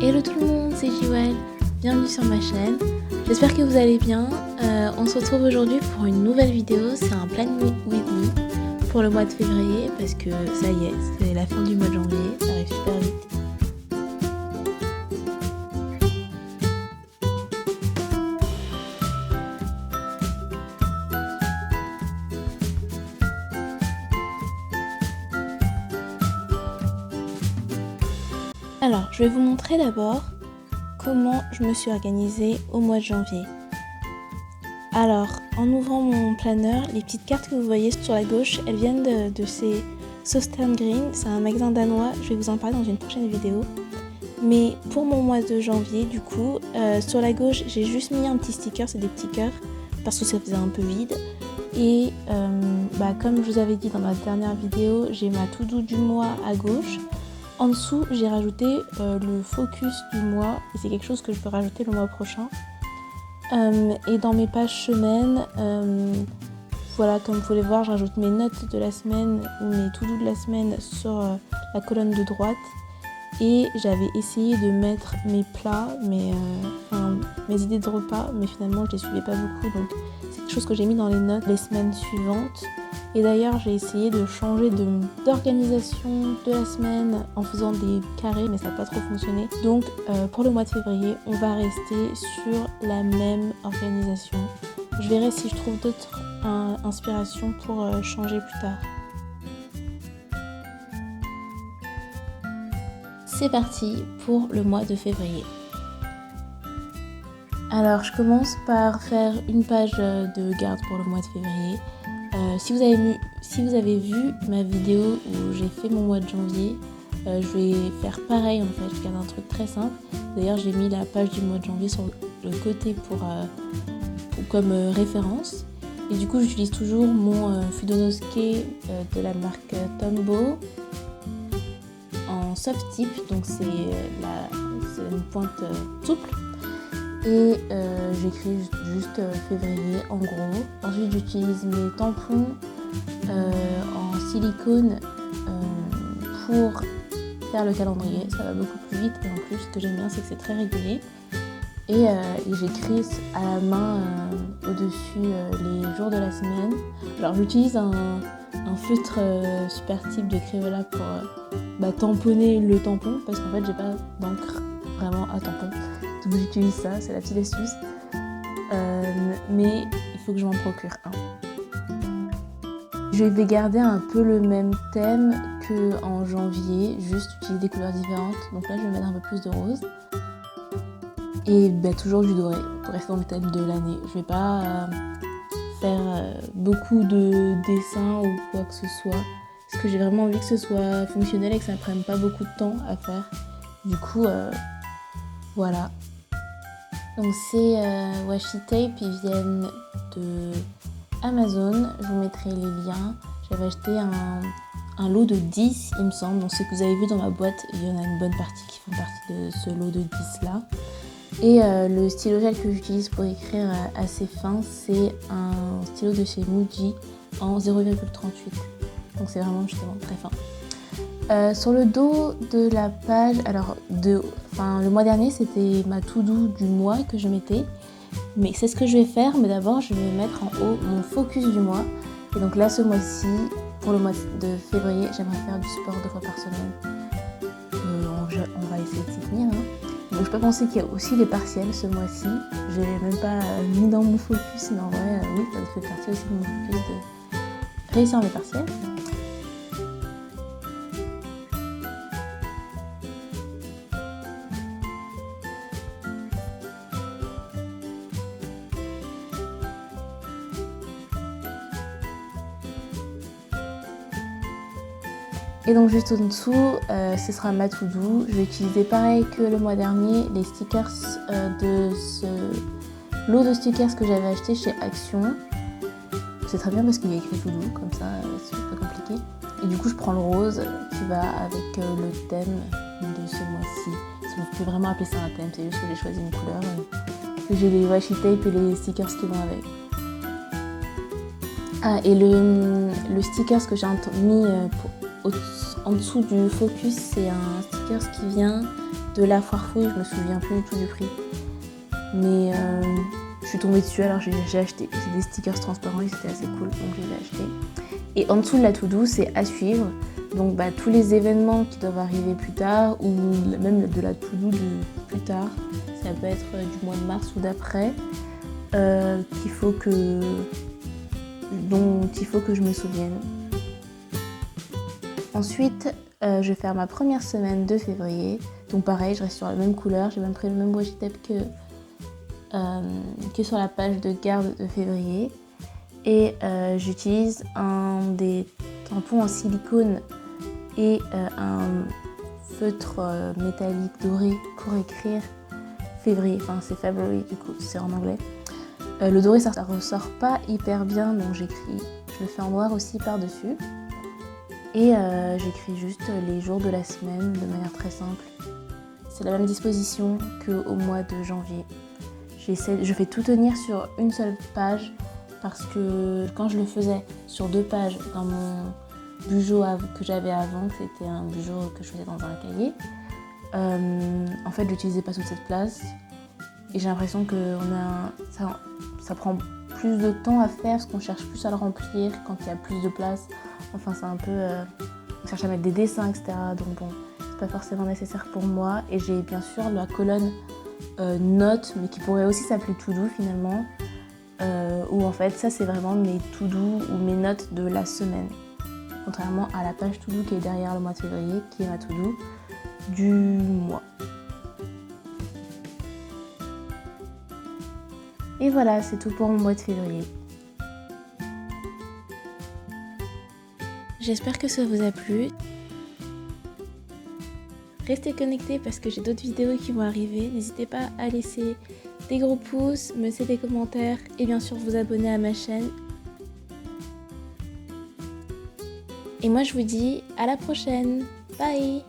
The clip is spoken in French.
Hello tout le monde, c'est Jiwal, bienvenue sur ma chaîne, j'espère que vous allez bien. On se retrouve aujourd'hui pour une nouvelle vidéo, c'est un plan with me pour le mois de février parce que ça y est, c'est la fin du mois de janvier, ça arrive super vite. Alors, je vais vous montrer d'abord comment je me suis organisée au mois de janvier. Alors, en ouvrant mon planeur, les petites cartes que vous voyez sur la gauche, elles viennent de chez Southern Green, c'est un magasin danois, je vais vous en parler dans une prochaine vidéo. Mais pour mon mois de janvier, du coup, sur la gauche, j'ai juste mis un petit sticker, c'est des petits cœurs, parce que ça faisait un peu vide. Et comme je vous avais dit dans ma dernière vidéo, j'ai ma to-do du mois à gauche. En dessous, j'ai rajouté le focus du mois, et c'est quelque chose que je peux rajouter le mois prochain. Et dans mes pages semaines, voilà, comme vous pouvez voir, je rajoute mes notes de la semaine ou mes to-do de la semaine sur la colonne de droite. Et j'avais essayé de mettre mes plats, mes idées de repas, mais finalement je les suivais pas beaucoup, donc c'est quelque chose que j'ai mis dans les notes les semaines suivantes. Et d'ailleurs j'ai essayé de changer d'organisation de la semaine en faisant des carrés, mais ça n'a pas trop fonctionné. Donc pour le mois de février, on va rester sur la même organisation. Je verrai si je trouve d'autres inspirations pour changer plus tard. C'est parti pour le mois de février. Alors je commence par faire une page de garde pour le mois de février. Si vous avez vu ma vidéo où j'ai fait mon mois de janvier, je vais faire pareil en fait, je garde un truc très simple. D'ailleurs j'ai mis la page du mois de janvier sur le côté comme référence. Et du coup j'utilise toujours mon Fudonosuke de la marque Tombow en soft tip, donc c'est une pointe souple. Et j'écris juste février en gros. Ensuite j'utilise mes tampons en silicone pour faire le calendrier, ça va beaucoup plus vite et en plus ce que j'aime bien c'est que c'est très régulier. Et j'écris à la main au-dessus les jours de la semaine. Alors j'utilise un feutre super type de Crayola pour tamponner le tampon parce qu'en fait j'ai pas d'encre vraiment à tampon. Donc j'utilise ça, c'est la petite astuce. Mais il faut que je m'en procure un. Je vais garder un peu le même thème qu'en janvier, juste utiliser des couleurs différentes. Donc là je vais mettre un peu plus de rose. Et toujours du doré pour rester dans le thème de l'année. Je vais pas faire beaucoup de dessins ou quoi que ce soit. Parce que j'ai vraiment envie que ce soit fonctionnel et que ça ne prenne pas beaucoup de temps à faire. Du coup, voilà. Donc ces washi tape, ils viennent de Amazon. Je vous mettrai les liens. J'avais acheté un lot de 10, il me semble. Donc ce que vous avez vu dans ma boîte, il y en a une bonne partie qui font partie de ce lot de 10 là. Et le stylo gel que j'utilise pour écrire assez fin, c'est un stylo de chez Muji en 0,38. Donc c'est vraiment justement très fin. Sur le dos de la page, alors le mois dernier c'était ma to-do du mois que je mettais. Mais c'est ce que je vais faire, mais d'abord je vais mettre en haut mon focus du mois. Et donc là ce mois-ci, pour le mois de février, j'aimerais faire du sport 2 fois par semaine. On va essayer de s'y tenir. Donc je peux penser qu'il y a aussi les partiels ce mois-ci. Je l'ai même pas mis dans mon focus, mais en vrai, oui, ça fait partie aussi de mon focus de réussir mes partiels. Et donc juste en dessous, ce sera ma to-do. Je vais utiliser pareil que le mois dernier, les stickers de ce lot de stickers que j'avais acheté chez Action. C'est très bien parce qu'il y a écrit to-do, comme ça c'est pas compliqué. Et du coup je prends le rose qui va avec le thème de ce mois-ci. Vous pouvez vraiment appeler ça un thème, c'est juste que j'ai choisi une couleur. J'ai les washi tape et les stickers qui vont avec. Ah, et le stickers que j'ai mis en dessous du focus, c'est un sticker qui vient de la foire fouille, je me souviens plus du tout du prix. Mais je suis tombée dessus, alors j'ai acheté. C'est des stickers transparents et c'était assez cool, donc je les ai achetés. Et en dessous de la to-do, c'est à suivre. Donc tous les événements qui doivent arriver plus tard, ou même de la to-do de plus tard, ça peut être du mois de mars ou d'après, dont il faut que je me souvienne. Ensuite, je vais faire ma première semaine de février. Donc pareil, je reste sur la même couleur, j'ai même pris le même washi tape que sur la page de garde de février. Et j'utilise des tampons en silicone et un feutre métallique doré pour écrire février. Enfin, c'est February, du coup, c'est en anglais. Le doré, ça ressort pas hyper bien, donc je le fais en noir aussi par-dessus. Et j'écris juste les jours de la semaine de manière très simple. C'est la même disposition qu'au mois de janvier. Je fais tout tenir sur une seule page parce que quand je le faisais sur 2 pages dans mon bugeot que j'avais avant, c'était un bugeot que je faisais dans un cahier, en fait j'utilisais pas toute cette place et j'ai l'impression que ça prend plus de temps à faire parce qu'on cherche plus à le remplir quand il y a plus de place. Enfin c'est un peu... on cherche à mettre des dessins, etc. Donc bon, c'est pas forcément nécessaire pour moi. Et j'ai bien sûr la colonne notes, mais qui pourrait aussi s'appeler to do finalement. Où en fait ça c'est vraiment mes to do ou mes notes de la semaine. Contrairement à la page to do qui est derrière le mois de février, qui est ma to do du mois. Et voilà, c'est tout pour mon mois de février. J'espère que ça vous a plu. Restez connectés parce que j'ai d'autres vidéos qui vont arriver. N'hésitez pas à laisser des gros pouces, me laisser des commentaires et bien sûr vous abonner à ma chaîne. Et moi je vous dis à la prochaine. Bye!